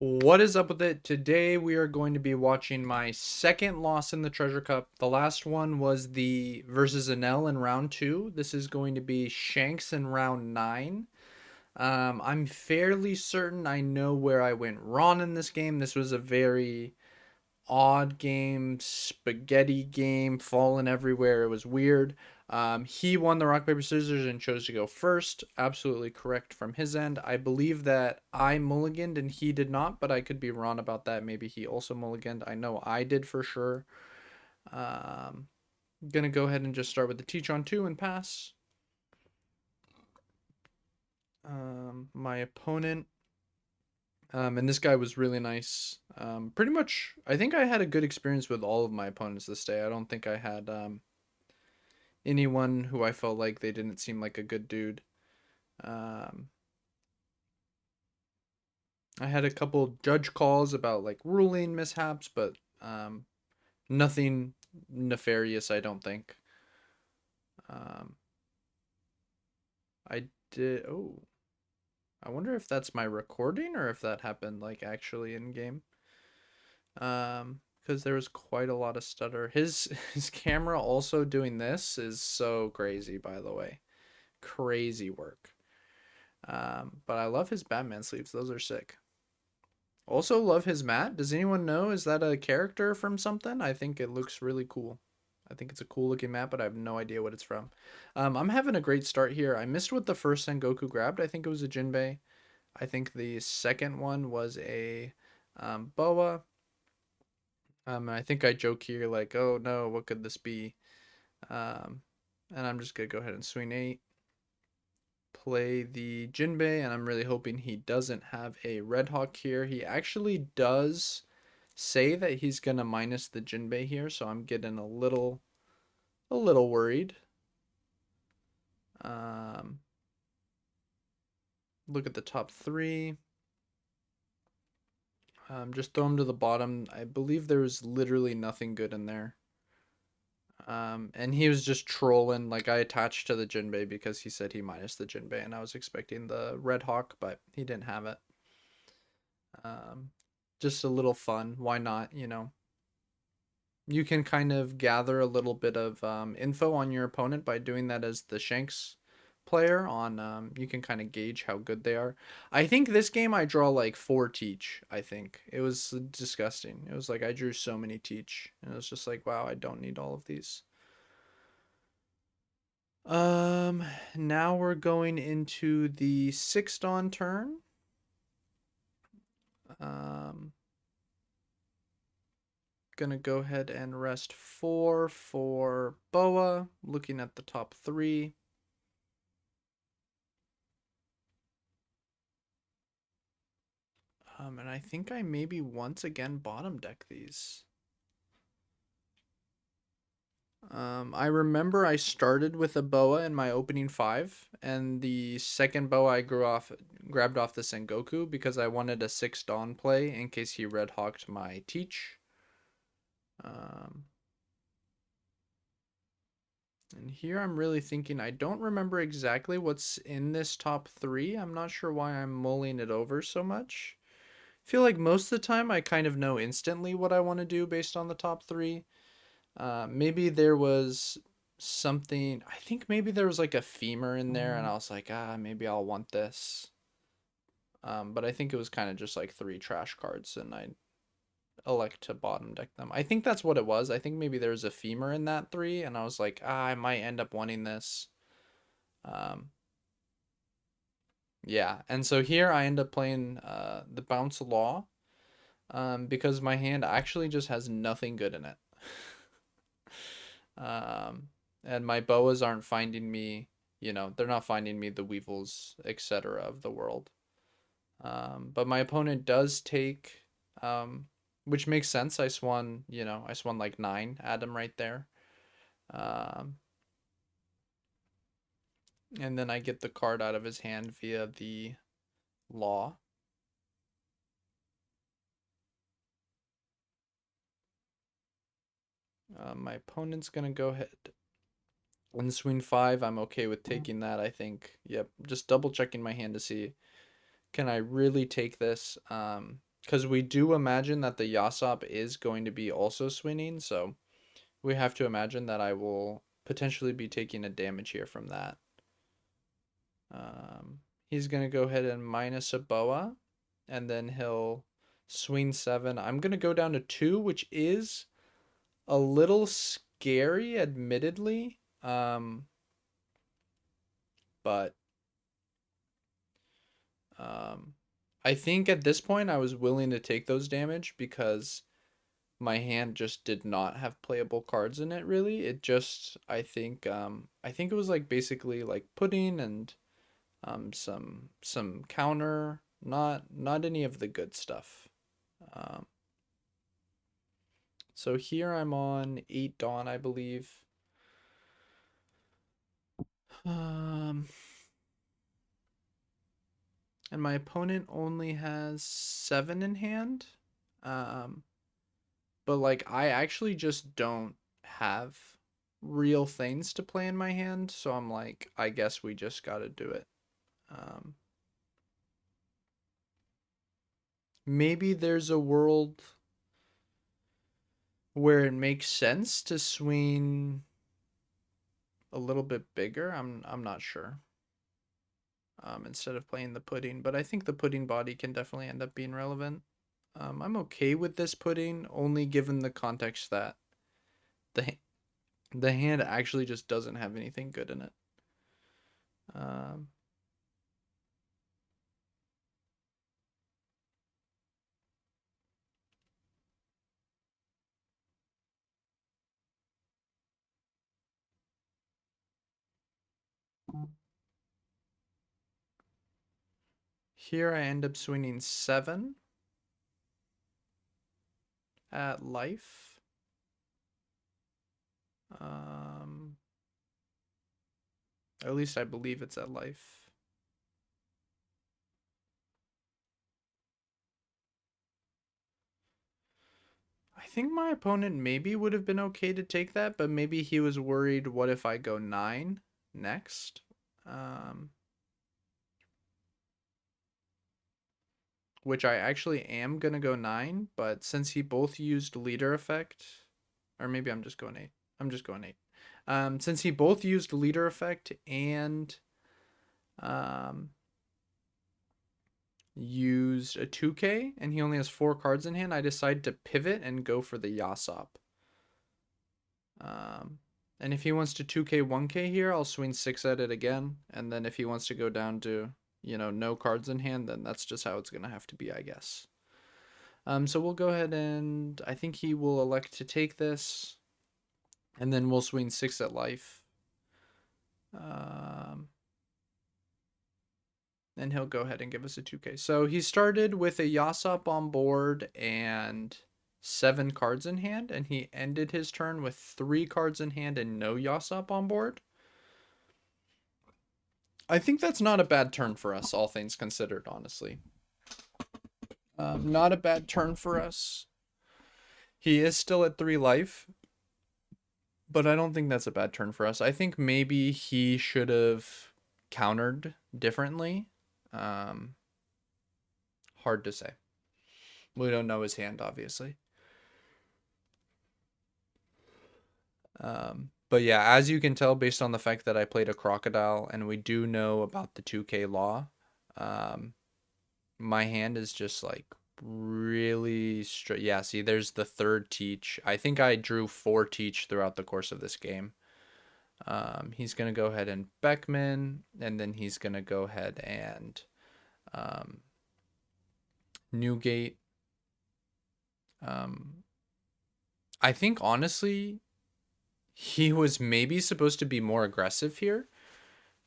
What is up with it? Today we are going to be watching my second loss in the Treasure Cup. The last one was the versus Anel in round 2. This is going to be Shanks in round 9. I'm fairly certain I know where I went wrong in this game. This was a very odd game, spaghetti game, falling everywhere. It was weird. He won the rock paper scissors and chose to go first. Absolutely correct from his end. I believe that I mulliganed and he did not, but I could be wrong about that. Maybe he also mulliganed. I know I did for sure. Um, Gonna go ahead and just start with the teach on two and pass. My opponent. And this guy was really nice. Pretty much, I think I had a good experience with all of my opponents this day. I don't think I had anyone who I felt like they didn't seem like a good dude. Um, I had a couple judge calls about like ruling mishaps, but nothing nefarious, I don't think. Um, I did. Oh, I wonder if that's my recording or if that happened like actually in game. Because there was quite a lot of stutter. His camera also doing this is so crazy, by the way. Crazy work. But I love his Batman sleeves. Those are sick. Also love his mat. Does anyone know? Is that a character from something? I think it looks really cool. I think it's a cool looking map, but I have no idea what it's from. I'm having a great start here. I missed what the first Sengoku grabbed. I think it was a Jinbei. I think the second one was a Boa. I think I joke here like, oh no, what could this be? Um, and I'm just gonna go ahead and swing 8, play the Jinbei, and I'm really hoping he doesn't have a Red Hawk here. He actually does say that he's gonna minus the Jinbei here, so I'm getting a little worried. Um, Look at the top three. Just throw him to the bottom. I believe there was literally nothing good in there. And he was just trolling. Like I attached to the Jinbei because he said he minus the Jinbei, and I was expecting the Red Hawk, but he didn't have it. Um, just a little fun. Why not? You can kind of gather a little bit of info on your opponent by doing that as the Shanks player. On You can kind of gauge how good they are. I think this game I draw like 4 teach. I think it was disgusting. It was like I drew so many teach, and it was just like, wow, I don't need all of these. Um, Now we're going into the 6 dawn turn. Um, Gonna go ahead and rest 4 for Boa, looking at the top 3. And I think I maybe once again bottom deck these. I remember I started with a Boa in my opening 5, and the second Boa I grabbed off the Sengoku because I wanted a 6 dawn play in case he red hawked my teach. Um, And here I'm really thinking, I don't remember exactly what's in this top 3. I'm not sure why I'm mulling it over so much. I feel like most of the time I kind of know instantly what I want to do based on the top 3. Maybe there was something, I think maybe there was like a femur in there and I was like, maybe I'll want this. But I think it was kind of just like 3 trash cards and I elect to bottom deck them. I think that's what it was. I think maybe there's a femur in that 3 and I was like, I might end up wanting this. Um, yeah, and so here I end up playing the bounce law because my hand actually just has nothing good in it. um, and my boas aren't finding me, they're not finding me the weevils, etc. of the world. But my opponent does take, um, which makes sense. I swung like 9 at him right there. Um, and then I get the card out of his hand via the law. My opponent's gonna go ahead and swing 5. I'm okay with taking that. I think. Yep. Just double checking my hand to see, can I really take this? Because we do imagine that the Yasop is going to be also swinging, so we have to imagine that I will potentially be taking a damage here from that. He's going to go ahead and minus a boa, and then he'll swing 7. I'm going to go down to 2, which is a little scary, admittedly. But um, I think at this point I was willing to take those damage because my hand just did not have playable cards in it really. It just I think it was like basically like pudding and some counter, not any of the good stuff. Um, so here I'm on 8 Dawn, I believe. Um, and my opponent only has 7 in hand. Um, but like I actually just don't have real things to play in my hand, so I'm like, I guess we just gotta do it. Um, maybe there's a world where it makes sense to swing a little bit bigger. I'm not sure. Instead of playing the pudding, but I think the pudding body can definitely end up being relevant. I'm okay with this pudding, only given the context that the the hand actually just doesn't have anything good in it. Um, Here I end up swinging 7 at life. Um, at least I believe it's at life. I think my opponent maybe would have been okay to take that, but maybe he was worried, what if I go 9 next? Um, which I actually am going to go 9, but since he both used leader effect, or maybe I'm just going 8. I'm just going 8. Since he both used leader effect and um, used a 2K, and he only has 4 cards in hand, I decide to pivot and go for the Yasop. And if he wants to 2K, 1K here, I'll swing 6 at it again. And then if he wants to go down to, no cards in hand, then that's just how it's going to have to be, I guess. So we'll go ahead and I think he will elect to take this. And then we'll swing 6 at life. And he'll go ahead and give us a 2K. So he started with a Yasop on board and 7 cards in hand, and he ended his turn with 3 cards in hand and no Yasop on board. I think that's not a bad turn for us, all things considered, honestly. Not a bad turn for us. He is still at 3 life, but I don't think that's a bad turn for us. I think maybe he should have countered differently. Um, Hard to say. We don't know his hand, obviously. But yeah, as you can tell based on the fact that I played a crocodile and we do know about the 2K law, um, my hand is just like really straight. Yeah, see, there's the third teach. I think I drew 4 teach throughout the course of this game. He's going to go ahead and Beckman, and then he's going to go ahead and um, Newgate. Um, I think honestly, he was maybe supposed to be more aggressive here.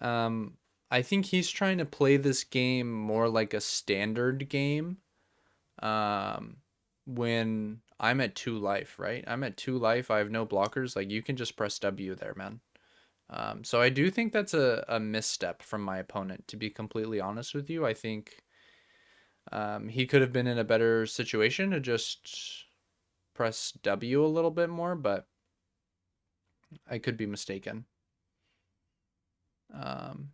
Um, I think he's trying to play this game more like a standard game. Um, when I'm at 2 life, right? I'm at 2 life. I have no blockers. Like you can just press W there, man. So I do think that's a misstep from my opponent. To be completely honest with you, I think he could have been in a better situation to just press W a little bit more, but I could be mistaken. Um,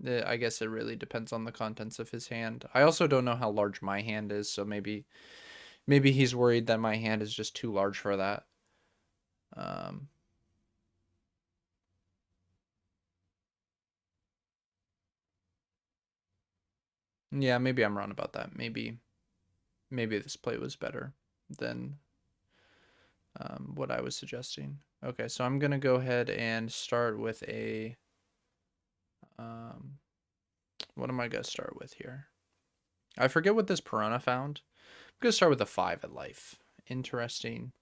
I guess it really depends on the contents of his hand. I also don't know how large my hand is, so maybe he's worried that my hand is just too large for that. Um, yeah, maybe I'm wrong about that. Maybe this play was better than what I was suggesting. Okay, so I'm gonna go ahead and start with a um, what am I gonna start with here? I forget what this Piranha found. I'm gonna start with a 5 at life. Interesting.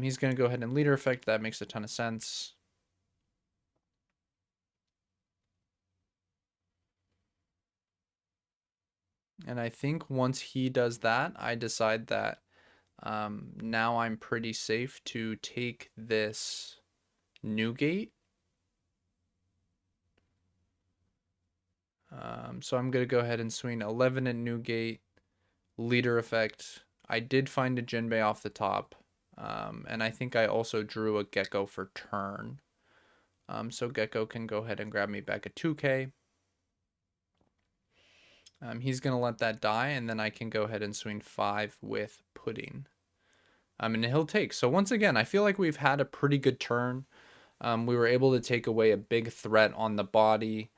He's gonna go ahead and leader effect. That makes a ton of sense. And I think once he does that, I decide that now I'm pretty safe to take this Newgate. So I'm going to go ahead and swing 11 at Newgate, leader effect. I did find a Jinbei off the top, and I think I also drew a Gecko for turn. So Gecko can go ahead and grab me back a 2K. He's going to let that die, and then I can go ahead and swing 5 with Pudding. And he'll take. So once again, I feel like we've had a pretty good turn. We were able to take away a big threat on the body,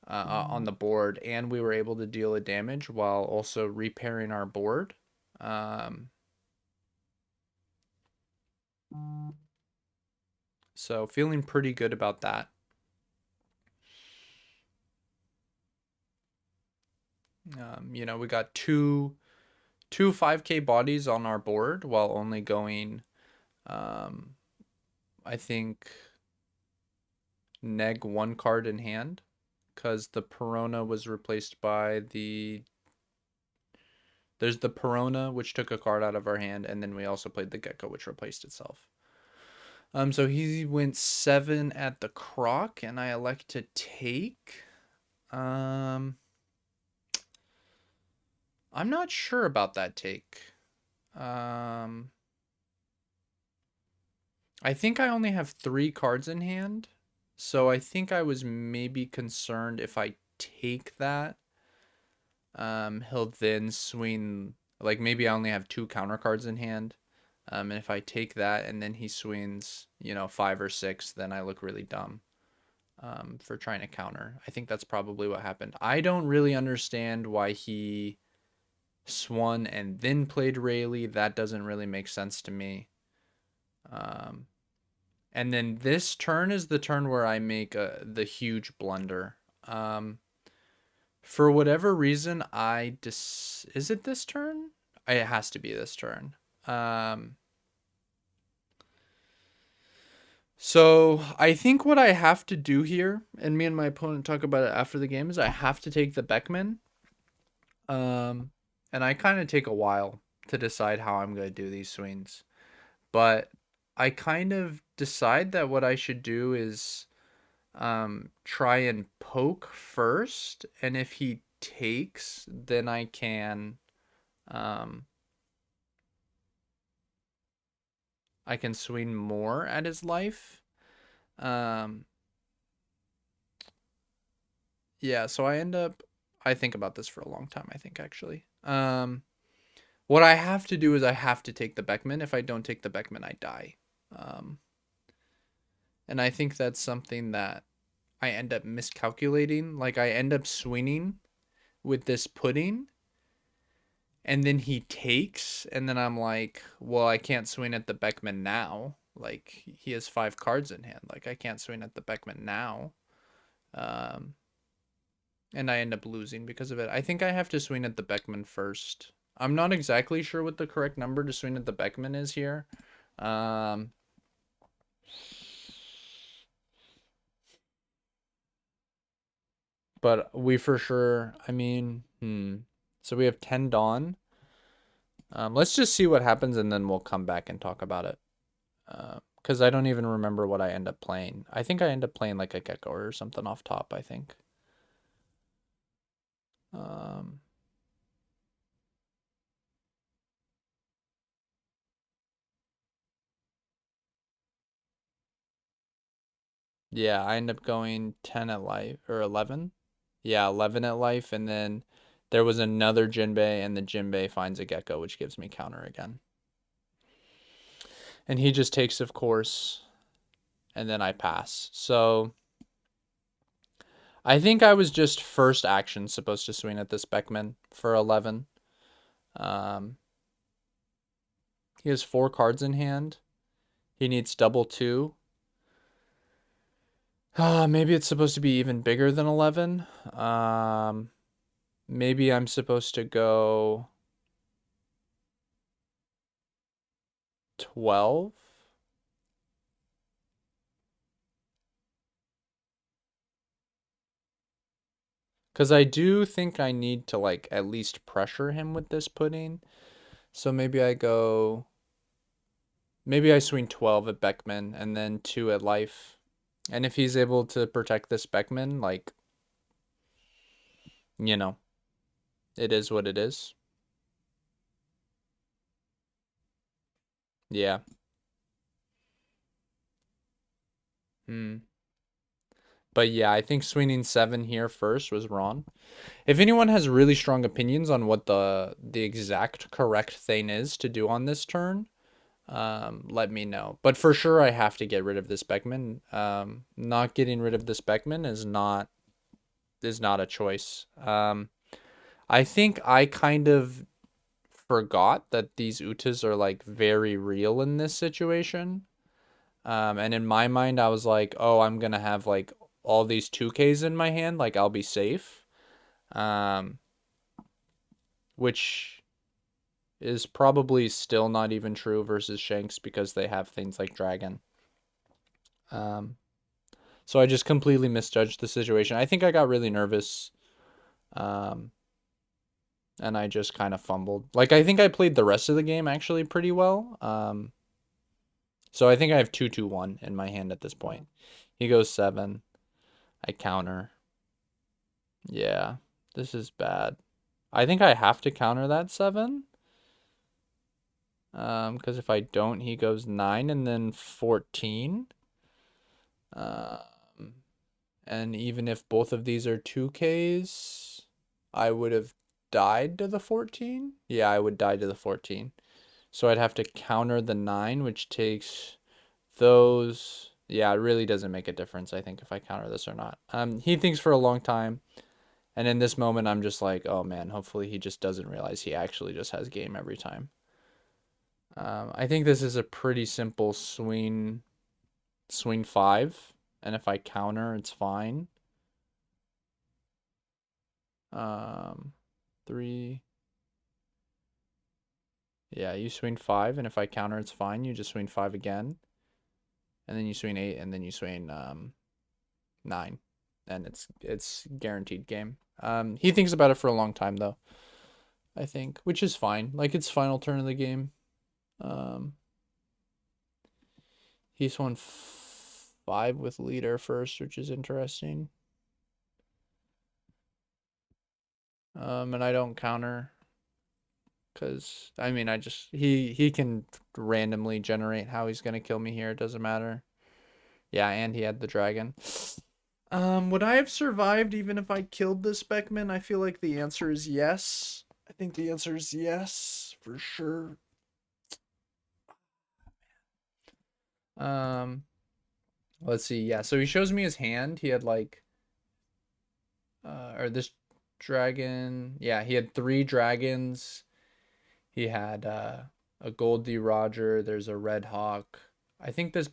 on the board, and we were able to deal a damage while also repairing our board. Um, so feeling pretty good about that. We got two 5K bodies on our board while only going, um, I think, neg one card in hand, because the Perona was replaced by there's the Perona, which took a card out of our hand, and then we also played the Gecko, which replaced itself. So he went 7 at the Croc, and I elect to take. Um, I'm not sure about that take. Um, I think I only have 3 cards in hand, so I think I was maybe concerned if I take that, he'll then swing. Like maybe I only have 2 counter cards in hand. And if I take that and then he swings, 5 or 6, then I look really dumb for trying to counter. I think that's probably what happened. I don't really understand why he swung and then played Rayleigh. That doesn't really make sense to me. Um, and then this turn is the turn where I make the huge blunder. For whatever reason, is it this turn? It has to be this turn. Um, So I think what I have to do here, and me and my opponent talk about it after the game, is I have to take the Beckman. Um, and I kind of take a while to decide how I'm going to do these swings. But I kind of decide that what I should do is try and poke first. And if he takes, then um, I can swing more at his life. Um, Yeah, so I think about this for a long time, I think actually. What I have to do is I have to take the Beckman. If I don't take the Beckman, I die. Um, and I think that's something that I end up miscalculating. Like I end up swinging with this pudding and then he takes and then I'm like, well, I can't swing at the Beckman now. Like he has 5 cards in hand. Like I can't swing at the Beckman now. Um, and I end up losing because of it. I think I have to swing at the Beckman first. I'm not exactly sure what the correct number to swing at the Beckman is here. Um, but we for sure, So we have 10 Dawn. Let's just see what happens and then we'll come back and talk about it. Because I don't even remember what I end up playing. I think I end up playing like a Gecko or something off top, I think. Um, yeah, I end up going 10 at life or 11. Yeah, 11 at life, and then there was another Jinbei, and the Jinbei finds a Gecko, which gives me counter again. And he just takes, of course, and then I pass. So I think I was just first action supposed to swing at this Beckman for 11. Um, he has 4 cards in hand. He needs double 2. Maybe it's supposed to be even bigger than 11. Maybe I'm supposed to go 12. Because I do think I need to, like, at least pressure him with this pudding. So maybe I swing 12 at Beckman and then 2 at life. And if he's able to protect this Beckman, like, you know, it is what it is. Yeah. Hmm. But yeah, I think swinging 7 here first was wrong. If anyone has really strong opinions on what the exact correct thing is to do on this turn, let me know. But for sure, I have to get rid of this Beckman. Not getting rid of this Beckman is not a choice. I think I kind of forgot that these Utas are like very real in this situation. And in my mind, I was like, oh, I'm gonna have like all these 2Ks in my hand, like I'll be safe. Um, which is probably still not even true versus Shanks because they have things like Dragon. Um, so I just completely misjudged the situation. I think I got really nervous, um, and I just kind of fumbled. Like I think I played the rest of the game actually pretty well. So I think I have 2-2-1 in my hand at this point. He goes 7. I counter. Yeah, this is bad. I think I have to counter that 7. Because if I don't, he goes 9 and then 14. Um, and even if both of these are 2Ks, I would have died to the 14. Yeah, I would die to the 14. So I'd have to counter the 9, which takes those. Yeah, it really doesn't make a difference, I think, if I counter this or not. He thinks for a long time. And in this moment, I'm just like, oh man, hopefully he just doesn't realize he actually just has game every time. I think this is a pretty simple swing 5. And if I counter, it's fine. 3. Yeah, you swing 5, and if I counter, it's fine. You just swing 5 again. And then you swing 8, and then you swing 9. And it's guaranteed game. He thinks about it for a long time though, I think, which is fine. Like it's final turn of the game. Um, he swung 5 with leader first, which is interesting. And I don't counter because I mean I just he can randomly generate how he's gonna kill me here. It doesn't matter. Yeah, and he had the dragon. Would I have survived even if I killed this Beckman? I feel like the answer is yes. I think the answer is yes, for sure. Um, let's see. Yeah, so he shows me his hand. He had like or this dragon. Yeah, he had 3 dragons. He had a Goldie Roger, there's a Red Hawk. I think this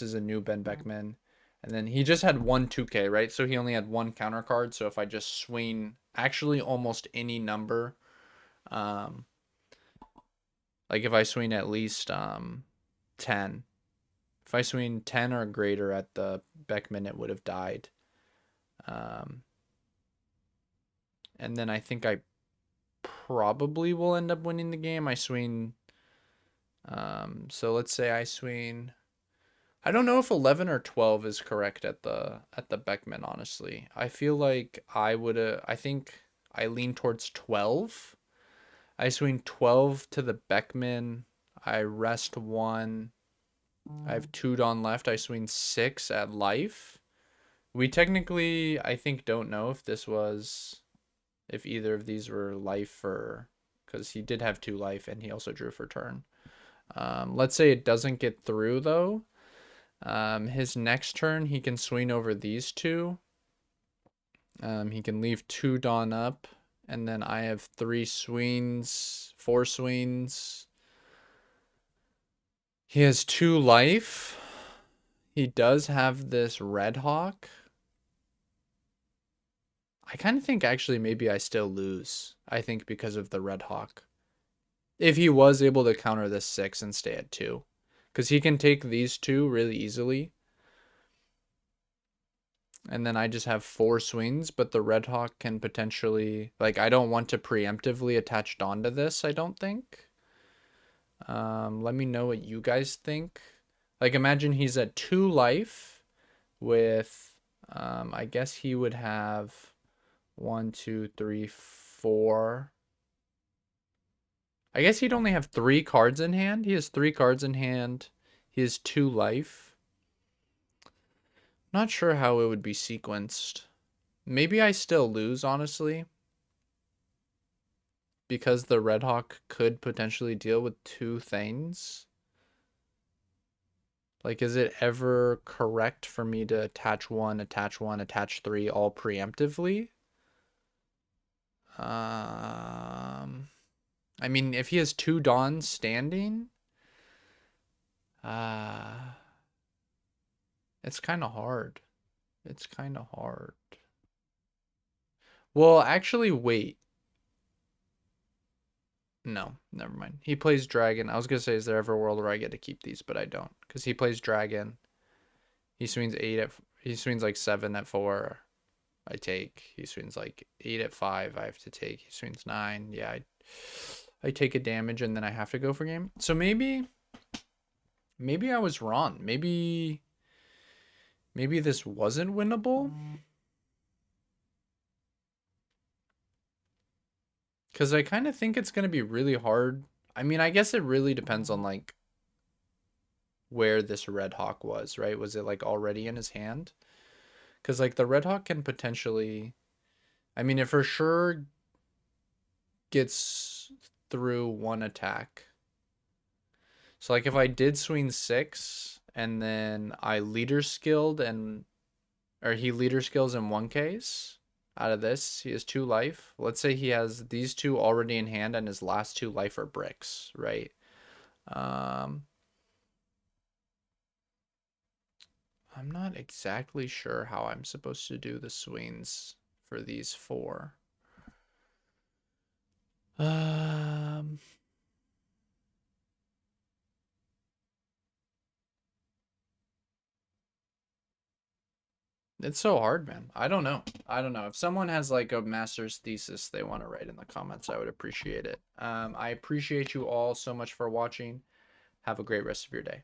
is a new Ben Beckman. And then he just had 1 2K, right? So he only had 1 counter card. So if I just swing actually almost any number, um, like if I swing at least 10, if I swing 10 or greater at the Beckman, it would have died. Um, and then I think I probably will end up winning the game. I swing. So let's say I swing. I don't know if 11 or 12 is correct at the Beckman, honestly. I feel like I think I lean towards 12. I swing 12 to the Beckman. I rest 1. I have 2 on left. I swing 6 at life, We technically, I think, don't know if this was, if either of these were life or, because he did have 2 life and he also drew for turn. Let's say it doesn't get through though. His next turn, he can swing over these 2. He can leave 2 Dawn up, and then I have 3 swings, 4 swings. He has 2 life. He does have this Red Hawk. I kind of think actually maybe I still lose. I think because of the Red Hawk. If he was able to counter this 6 and stay at 2. Because he can take these 2 really easily. And then I just have 4 swings, but the Red Hawk can potentially, like, I don't want to preemptively attach Dawn to this, I don't think. Let me know what you guys think. Like, imagine he's at 2 life with, I guess he would have 1, 2, 3, 4. I guess he'd only have 3 cards in hand. He has 3 cards in hand. He has 2 life. Not sure how it would be sequenced. Maybe I still lose, honestly. Because the Red Hawk could potentially deal with 2 things. Like, is it ever correct for me to attach 1, attach 3 all preemptively? I mean, if he has 2 Dawns standing, it's kind of hard. It's kind of hard. Well, actually, wait. No, never mind. He plays Dragon. I was going to say, is there ever a world where I get to keep these, but I don't. Because he plays Dragon. He swings 8 at, he swings like 7 at 4. I take. He swings like 8 at 5. I have to take. He swings 9. Yeah, I take a damage and then I have to go for game. So maybe I was wrong. Maybe this wasn't winnable. Because I kind of think it's going to be really hard. I mean, I guess it really depends on like where this Red Hawk was, right? Was it like already in his hand? Because like the Red Hawk can potentially, I mean, it for sure gets through 1 attack. So like if I did swing 6 and then I leader skilled and, or he leader skills in 1 case out of this, he has 2 life. Let's say he has these 2 already in hand and his last 2 life are bricks, right? I'm not exactly sure how I'm supposed to do the swings for these 4. Um, it's so hard, man. I don't know. I don't know. If someone has like a master's thesis they want to write in the comments, I would appreciate it. I appreciate you all so much for watching. Have a great rest of your day.